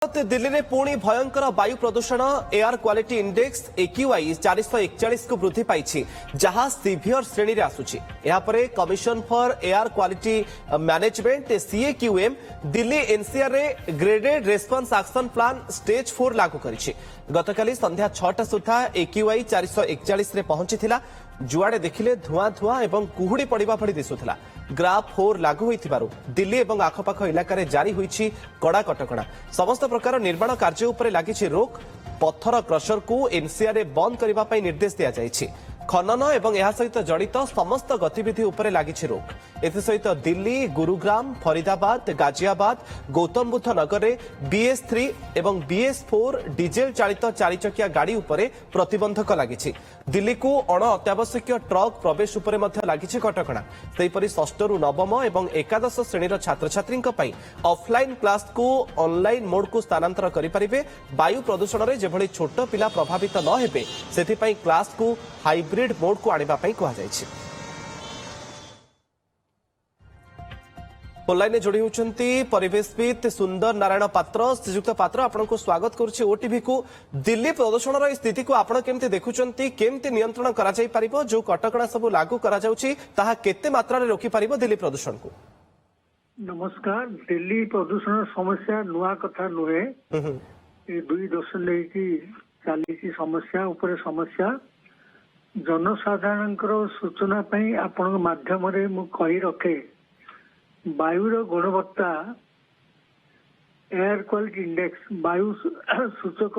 दिल्ली में पुणी भयंकर वायु प्रदूषण एयर क्वालिटी इंडेक्स AQI 441 को वृद्धि पाई जहां सीवियर श्रेणी रे आसुची। यापरे commission for air quality management CAQM Delhi NCR रे graded response action plan stage 4 लागू करिछि। गतकाली संध्या 6टा सुधा AQI 441 रे पहुंचीथिला। जुआड़े देखिले धुआं धुआं एवं कुहुड़ी पड़िबा भଳି दिसुथिला। ग्राफ 4 लागू होइथिबारु दिल्ली एवं आखपाख इलाका रे जारी होइछि कड़ा कटकणा। समस्त प्रकार निर्माण कार्य उपरे लागिछि रोक। पत्थर क्रशर को NCR रे बंद करिबा पई निर्देश दिया जाइछि। खनन एवं यह सहित जड़ित समस्त गतिविधि उपरे लागिछि रोक। एथि सहित दिल्ली, गुरुग्राम, फरीदाबाद, गाजियाबाद, गौतम बुद्ध नगर रे BS3 एवं BS4 डीजेल चालित चारिचकिया गाड़ी उपरे प्रतिबंधक लागिछि। दिल्ली को अण अत्यावश्यक ट्रक प्रवेश उपरे मध्य लागिछि कटकणा। सेहिपरि 6 रु 9 एवं 11 श्रेणीर छात्र छात्रींक पई ऑफलाइन क्लास को ऑनलाइन मोड को स्थानांतर करि परिबे। वायु प्रदूषण रे जेभଳି छोट पिला प्रभावित न हेबे सेथि पई क्लास को हाइब्रिड मोड को आनिबा पई कहा जायछि। ऑनलाइन जोड़ी होचंती परिवेशविद सुंदर नारायण पात्र। श्रीजुक्त पात्र आपन को स्वागत करूछि ओटीवी को। दिल्ली प्रदूषण रो स्थिति को आपन केमते देखुचंती, केमते नियंत्रण करा जाय परिबो, जो कटकणा सब लागू करा जाउछि ताहा केते मात्रा रे रोकी परिबो दिल्ली प्रदूषण को? नमस्कार। दिल्ली प्रदूषण समस्या नुआ कथा नुहे। ए 2 दश लेकी चालीसी समस्या ऊपर समस्या जनसाधारणकर सूचना पई आपन माध्यम रे मु कहि रखे। वायुर गुणवत्ता एयर क्वालिटी इंडेक्स वायु सूचक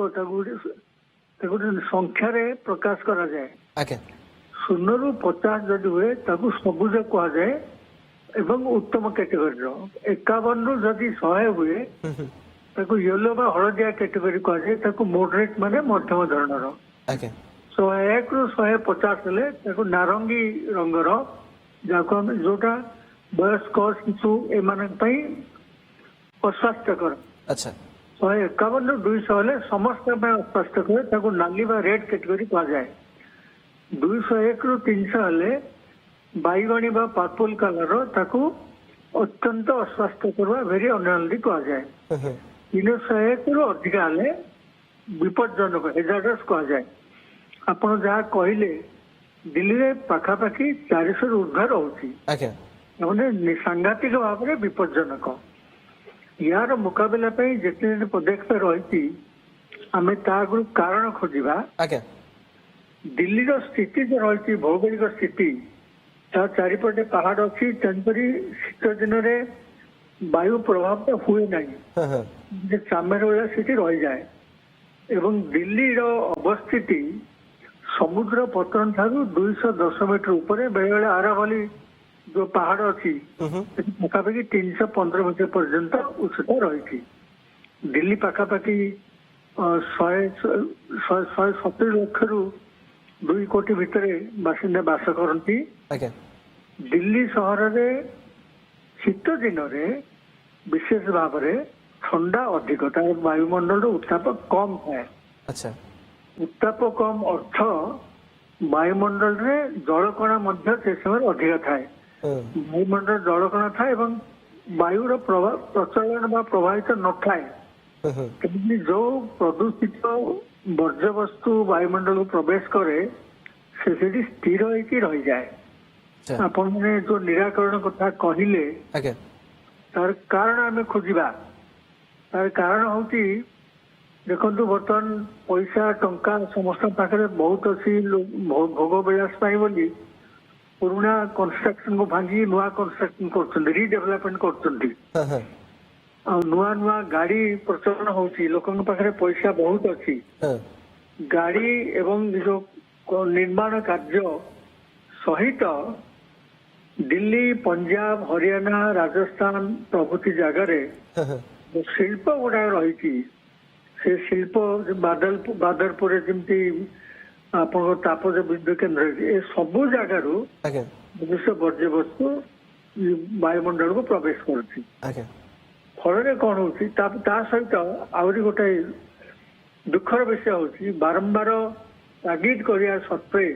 संख्या रे प्रकाश करा जाए। 0 रु 50 जदि हुए ताकू सबुज कहा जाए एवं उत्तम कैटेगरी रो। 51 रु जदि 100 हुए ताकू येलो बा हलदिया कैटेगरी कहा जाए। ताकू मॉडरेट माने मध्यम धरणर। 101 रु 150 हेले ताकू नारंगी रंगर जाको हम जोटा वयस्क शिशु एमान अस्वास्थ्यकर। अच्छा 151 रु 200 हेले समस्त अस्वास्थ्यकर ताकू नाली बा रेड कैटेगरी कहा जाए। 201 रु 300 हेले बैगणी बा पर्पल कलर ताकू अत्यंत अस्वास्थ्यकर वेरी अनहेल्दी कहा जाए। 301 रु अधिक हेले विपज्जनक हेजार्डस कहा जाए। आपण जहाँ कहले दिल्ली रे पाखापाखि 400 रु ऊर्ध्व रहुछि माने सांघातिक भाव में विपज्जनक। यार मुकाबला पे जितने पदक्षेप रही आम कारण खोजा। दिल्ली स्थिति जो रही भौगोलिक स्थिति चारिपटे पहाड़ अच्छी तेणुकरी शीत दिन में वायु प्रभाव तो हुए ना चामेर वाला स्थिति रही जाए। एवं दिल्ली अवस्थिति समुद्र पतन ठारू 210 मीटर ऊपर बेले बेले आरावली जो पहाड़ अच्छी पाखापाखि 315 मीटर पर्यंत उच्चता रही। दिल्ली पाखापाखि 170 लाख रु 2 कोटी भितर बासिंदा बास करती। दिल्ली सहर में शीत दिन में विशेष भाव में ठंडा अधिक वायुमंडल उत्ताप कम है। अच्छा उत्ताप कम अर्थ वायुमंडल में जलकणा से समय अधिक थाए। वायुमंडल जलकणा था एवं वायुर प्रचलन व प्रभावित न थाए। जो प्रदूषित वर्ज्य वस्तु वायुमंडल को प्रवेश करे से स्थिर होकर रही जाए। आपण मैंने जो निराकरण कथा कहले तार कारण आम खोजा। तार कारण हूँ देखु बर्तमान पैसा टंका समस्त पाखे बहुत अच्छी भोग विलास बोली पुराना कंस्ट्रक्शन को भांगी नुआ कंस्ट्रक्शन कर रिडेभलपमेंट कर नुआ नुआ गाड़ी प्रचलन होची। लोकों पाखे पैसा बहुत अच्छी गाड़ी एवं जो निर्माण कार्य सहित दिल्ली, पंजाब, हरियाणा, राजस्थान प्रभृति जगार शिल्प गुड़ा रही से शिल्प बादलपुर जमी आप तापज विद्युत केन्द्र ए सबू जगार मनुष्य वर्ज्य वस्तु वायुमंडल को प्रवेश कर फल कौन हो सहित आहरी गोटे दुखर विषय हूँ बारंबार तागिद करने सत्वे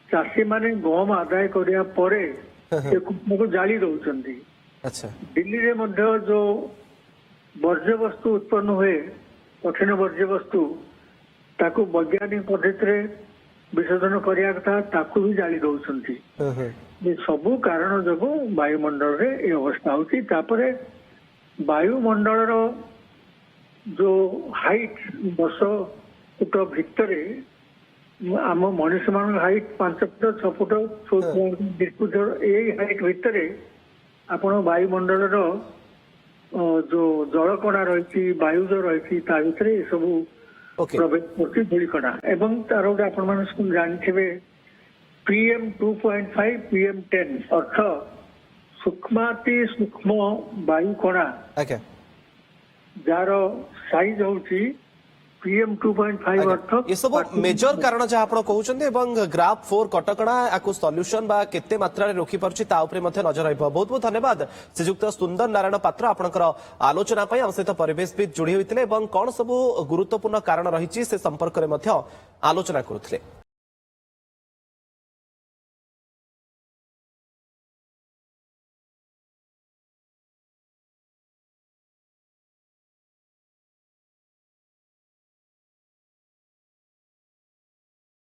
चाषी माने गहम आदाय करने को जाली दौरान। दिल्ली रे जो ବର୍ଜ୍ୟବସ୍ତୁ ଉତ୍ପନ୍ନ ହୁଏ, କଠିନ ବର୍ଜ୍ୟବସ୍ତୁ ତାକୁ ବୈଜ୍ଞାନିକ ପଦ୍ଧତିରେ ବିଶୋଧନ କରିବା କଥା, ତାକୁ ବି ଜାଳି ଦଉଛନ୍ତି। ଏ ସବୁ କାରଣ ଯୋଗୁଁ ବାୟୁମଣ୍ଡଳରେ ଏ ଅବସ୍ଥା ହଉଛି। ତାପରେ ବାୟୁମଣ୍ଡଳର ଯୋଉ ହାଇଟ୍ 10 ଫୁଟ ଭିତରେ, ଆମ ମଣିଷ ମାନଙ୍କ ହାଇଟ୍ 5 ଫୁଟ 6 ଫୁଟ 2 ଫୁଟ, ଏଇ ହାଇଟ୍ ଭିତରେ ଆପଣ ବାୟୁମଣ୍ଡଳର ଯୋଉ ଜଳକଣା ରହିଛି, ବାୟୁ ଯୋଉ ରହିଛି, ତା ଭିତରେ ଏସବୁ ପ୍ରବେଶ କରୁଛି ଧୂଳିକଣା। ଏବଂ ତାର ଗୋଟେ ଆପଣ ମାନେ ଜାଣିଥିବେ PM 2.5 PM 10 ଅର୍ଥ ସୂକ୍ଷ୍ମାତି ସୂକ୍ଷ୍ମ ବାୟୁ କଣା, ଯାହାର ସାଇଜ ହଉଛି PM 2.5 ଅର୍ଥ। ये सब मेजर कारण जहाँ आप कहते ग्राफ 4 कटकणा या सल्यूशन बा केते मात्रा रे रोकी पारुछि ता उपरे मध्य नजर रहिबो। बहुत बहुत धन्यवाद श्रीजुक्त सुंदर नारायण पात्र आपनकर आलोचना पई। हम सहित परिवेशविद जोड़ी होइतिले एवं कोन सब गुरुत्वपूर्ण कारण रहिछि से संपर्क रे मध्य आलोचना करुथिले।